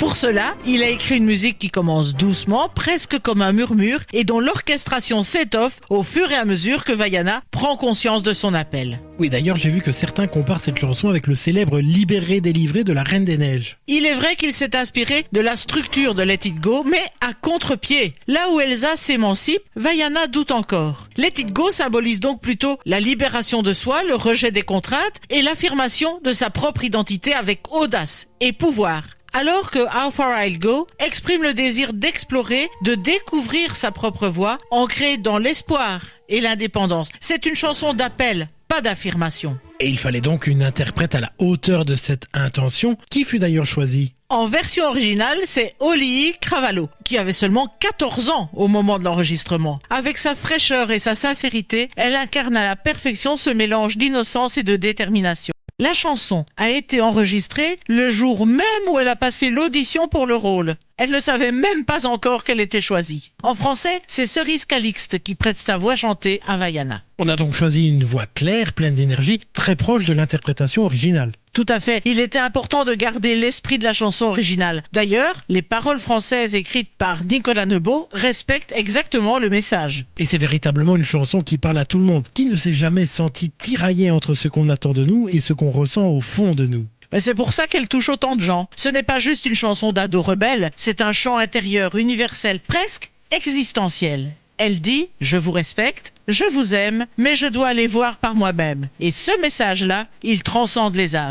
Pour cela, il a écrit une musique qui commence doucement, presque comme un murmure, et dont l'orchestration s'étoffe au fur et à mesure que Vaiana prend conscience de son appel. Oui, d'ailleurs, j'ai vu que certains comparent cette chanson avec le célèbre Libéré, délivré de la Reine des Neiges. Il est vrai qu'il s'est inspiré de la structure de Let It Go, mais à contre-pied. Là où Elsa s'émancipe, Vaiana doute encore. Let It Go symbolise donc plutôt la libération de soi, le rejet des contraintes et l'affirmation de sa propre identité avec audace et pouvoir. Alors que How Far I'll Go exprime le désir d'explorer, de découvrir sa propre voie, ancrée dans l'espoir et l'indépendance. C'est une chanson d'appel, pas d'affirmation. Et il fallait donc une interprète à la hauteur de cette intention, qui fut d'ailleurs choisie. En version originale, c'est Olii Cravalho, qui avait seulement 14 ans au moment de l'enregistrement. Avec sa fraîcheur et sa sincérité, elle incarne à la perfection ce mélange d'innocence et de détermination. La chanson a été enregistrée le jour même où elle a passé l'audition pour le rôle. Elle ne savait même pas encore qu'elle était choisie. En français, c'est Cerise Calixte qui prête sa voix chantée à Vaiana. On a donc choisi une voix claire, pleine d'énergie, très proche de l'interprétation originale. Tout à fait. Il était important de garder l'esprit de la chanson originale. D'ailleurs, les paroles françaises écrites par Nicolas Nebaud respectent exactement le message. Et c'est véritablement une chanson qui parle à tout le monde. Qui ne s'est jamais senti tiraillé entre ce qu'on attend de nous et ce qu'on ressent au fond de nous? Mais c'est pour ça qu'elle touche autant de gens. Ce n'est pas juste une chanson d'ado rebelle, c'est un chant intérieur universel, presque existentiel. Elle dit « Je vous respecte, je vous aime, mais je dois aller voir par moi-même ». Et ce message-là, il transcende les âges.